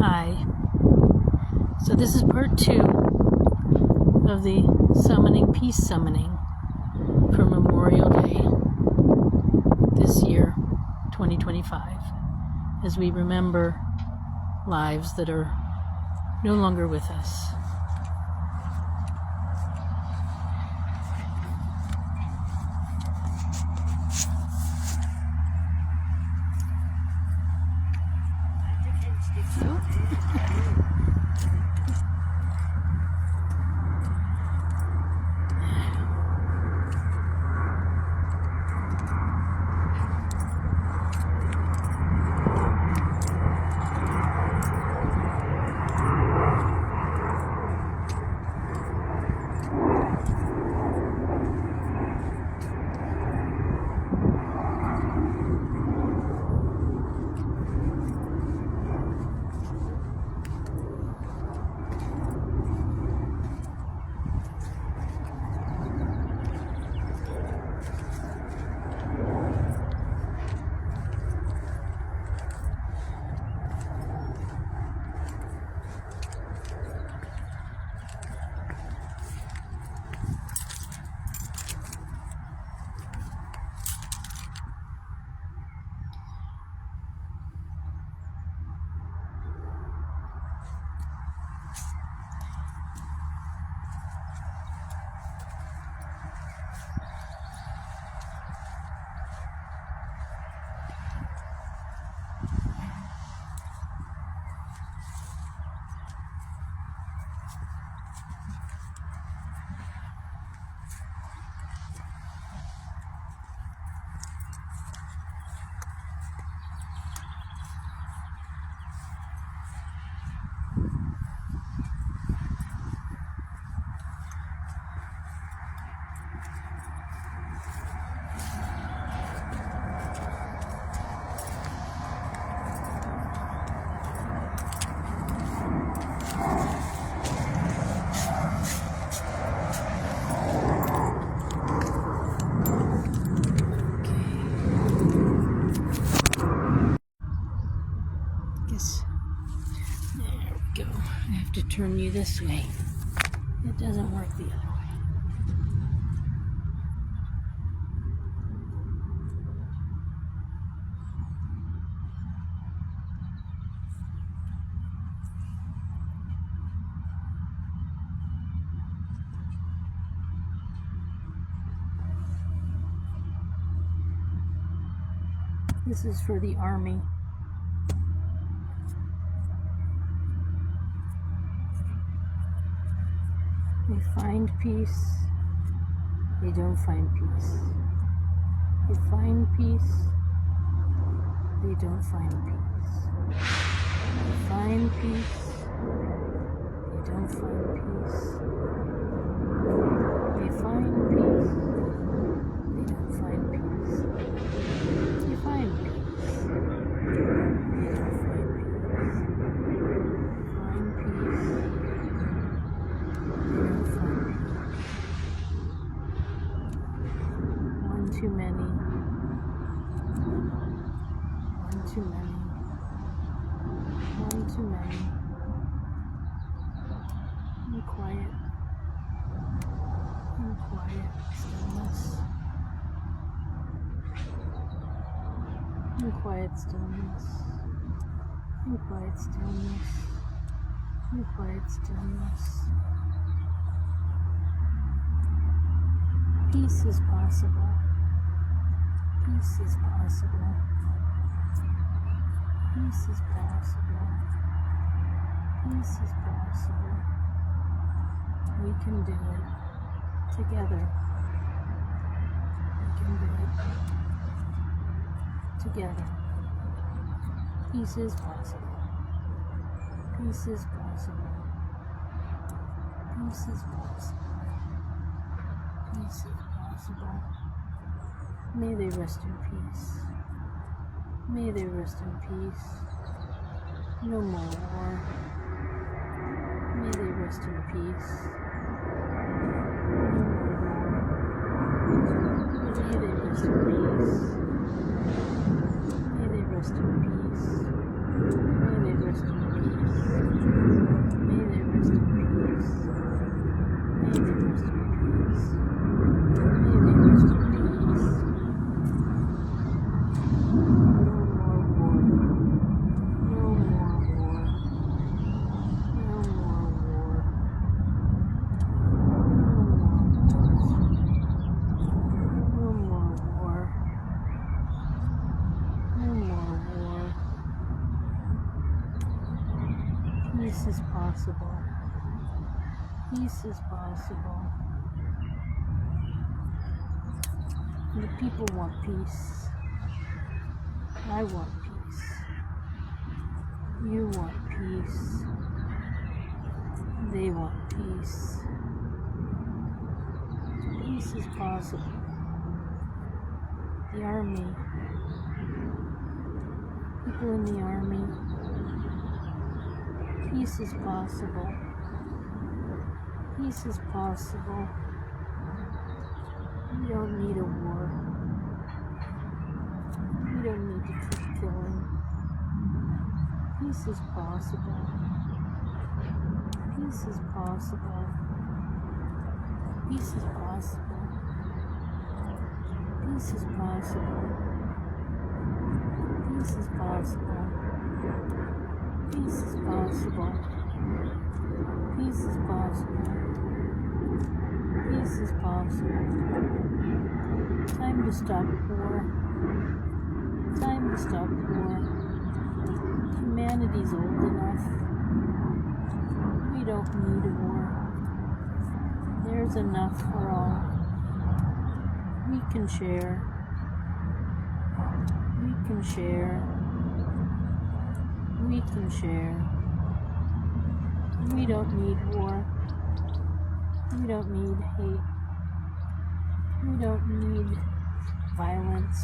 Hi. So this is part 2 of the Peace Summoning for Memorial Day this year, 2025, as we remember lives that are no longer with us. There we go. I have to turn you this way. It doesn't work the other way. This is for the Army. They find peace, they don't find peace. They find peace, they don't find peace. They find peace, they don't find peace. They find peace, they don't find peace. They find peace, they don't find peace. Too many. One too many. One too many. In quiet. In quiet stillness. In quiet stillness. In quiet stillness. In quiet stillness. Peace is possible. Peace is possible. Peace is possible. Peace is possible. We can do it together. We can do it together. Peace is possible. Peace is possible. Peace is possible. Peace is possible. May they rest in peace. May they rest in peace. No more war. May they rest in peace. No more war. May they rest in peace. May they rest in peace. May they rest in peace. Peace is possible. Peace is possible. The people want peace. I want peace. You want peace. They want peace. Peace is possible. The army, people in the army, peace is possible. Peace is possible. We don't need a war. We don't need to keep killing. Peace is possible. Peace is possible. Peace is possible. Peace is possible. Peace is possible. Peace is possible. Peace is possible. Peace is possible. Time to stop war. Time to stop war. Humanity's old enough. We don't need a war. There's enough for all. We can share. We can share. We can share. We don't need war. We don't need hate. We don't need violence.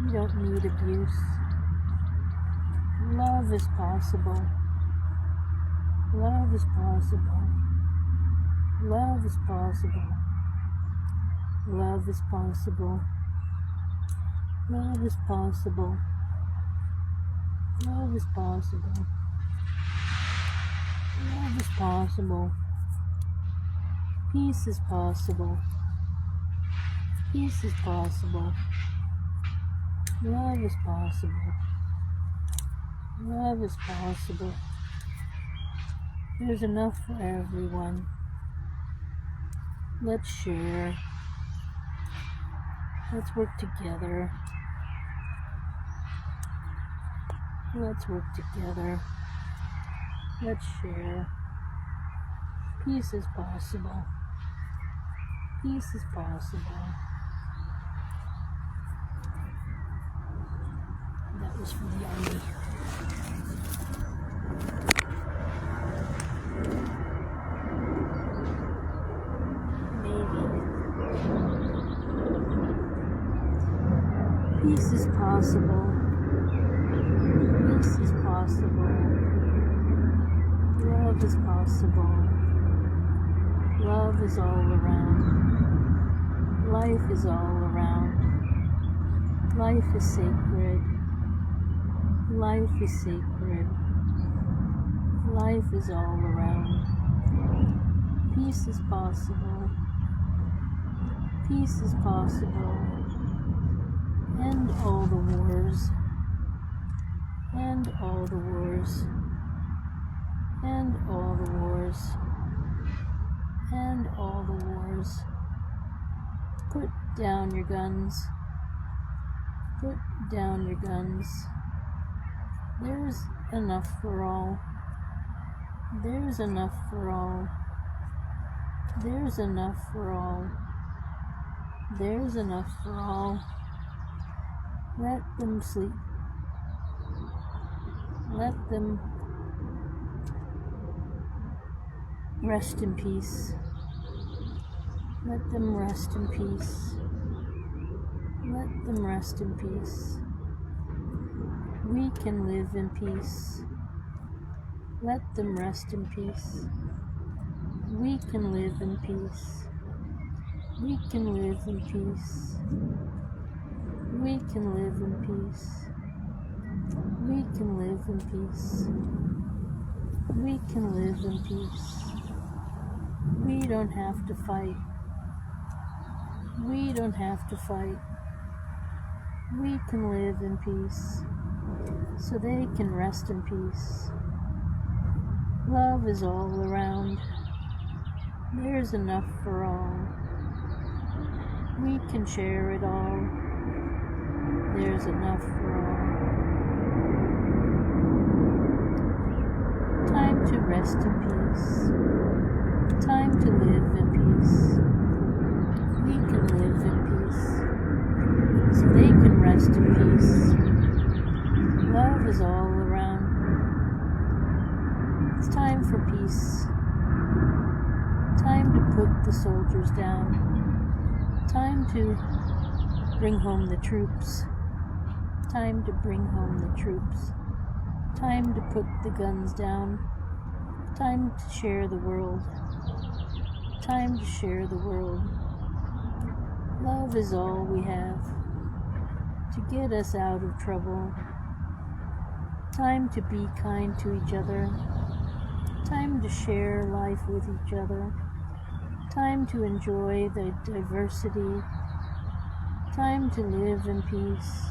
We don't need abuse. Love is possible. Love is possible. Love is possible. Love is possible. Love is possible. Love is possible. Love is possible. Peace is possible. Peace is possible. Love is possible. Love is possible. There's enough for everyone. Let's share. Let's work together. Let's work together. Let's share. Peace is possible. Peace is possible. That was from the army. Peace is possible. Peace is possible. Love is possible. Love is all around. Life is all around. Life is sacred. Life is sacred. Life is all around. Peace is possible. Peace is possible. End all the wars. End all the wars. End all the wars. End all the wars. Put down your guns. Put down your guns. There's enough for all. There's enough for all. There's enough for all. There's enough for all. Let them sleep. Let them rest in peace. Let them rest in peace. Let them rest in peace. We can live in peace. Let them rest in peace. We can live in peace. We can live in peace. We can live in peace. We can live in peace. We can live in peace. We don't have to fight. We don't have to fight. We can live in peace, so they can rest in peace. Love is all around. There's enough for all. We can share it all. There's enough for all. rest in peace. Time to live in peace. We can live in peace, so they can rest in peace. Love is all around. It's time for peace. Time to put the soldiers down. Time to bring home the troops. Time to bring home the troops. Time to put the guns down. Time to share the world. Time to share the world. Love is all we have to get us out of trouble. Time to be kind to each other. Time to share life with each other. Time to enjoy the diversity. Time to live in peace.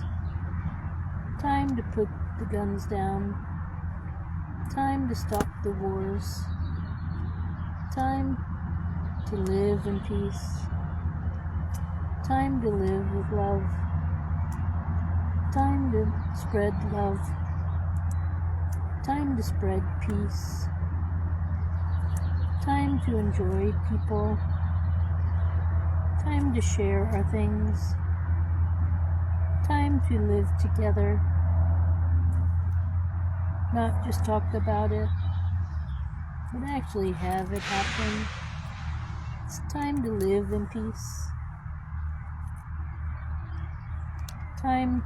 Time to put the guns down. Time to stop the wars. Time to live in peace. Time to live with love. Time to spread love. Time to spread peace. Time to enjoy people. Time to share our things. Time to live together. Not just talk about it, but actually have it happen. It's time to live in peace. Time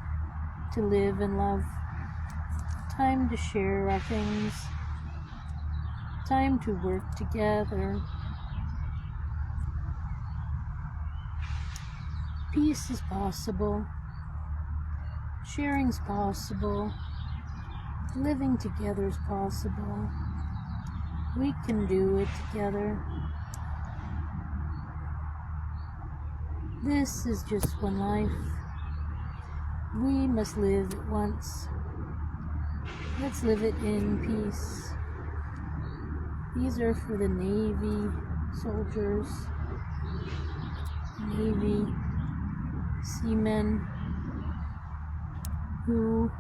to live in love. Time to share our things. Time to work together. Peace is possible. Sharing's possible. Living together is possible. We can do it together. This is just one life. We must live it once. Let's live it in peace. These are for the Navy soldiers, Navy seamen who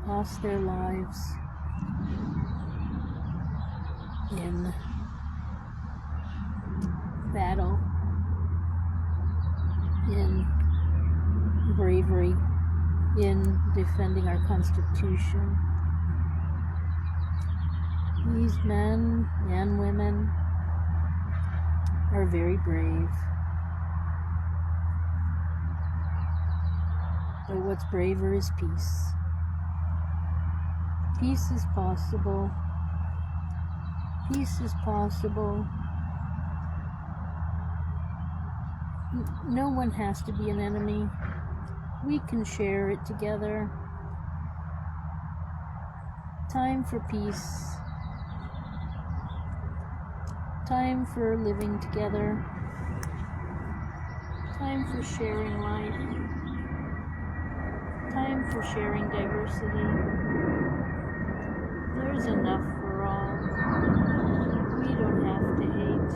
lost their lives in battle, in bravery, in defending our Constitution. These men and women are very brave. But what's braver is peace. Peace is possible. Peace is possible. No one has to be an enemy. We can share it together. Time for peace. Time for living together. Time for sharing life. Time for sharing diversity. There's enough for all. We don't have to hate.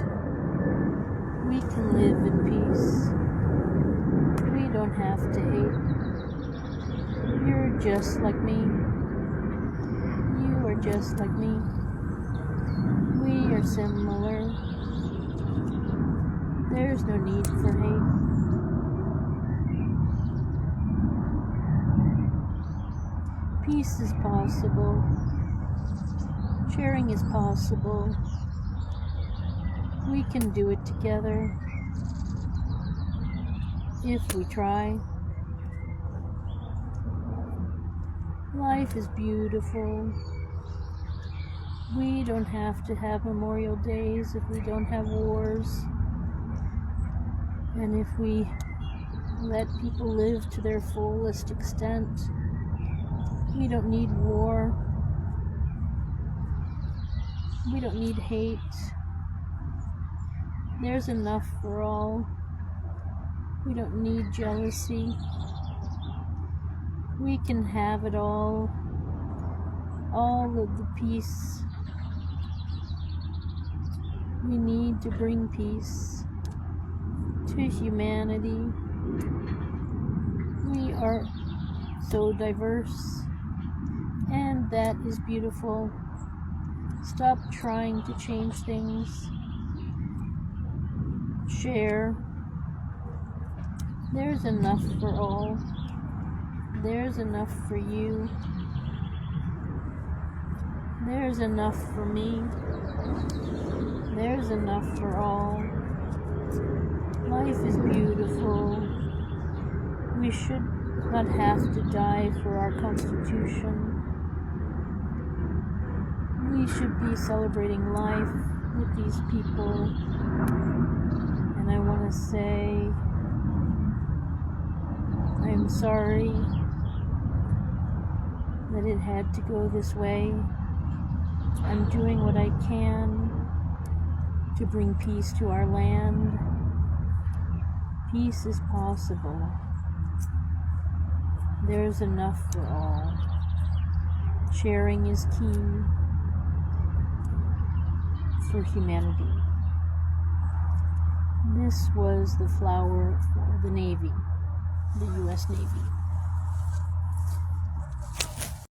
We can live in peace. We don't have to hate. You're just like me. You are just like me. We are similar. There's no need for hate. Peace is possible. Sharing is possible. We can do it together if we try. Life is beautiful. We don't have to have Memorial Days if we don't have wars. And if we let people live to their fullest extent, we don't need war. We don't need hate. There's enough for all. We don't need jealousy. We can have it all of the peace. We need to bring peace to humanity. We are so diverse, and that is beautiful. Stop trying to change things. Share. There's enough for all. There's enough for you. There's enough for me. There's enough for all. Life is beautiful. We should not have to die for our Constitution. We should be celebrating life with these people. And I want to say, I'm sorry that it had to go this way. I'm doing what I can to bring peace to our land. Peace is possible. There's enough for all. Sharing is key for humanity. This was the flower for the Navy, the U.S. Navy.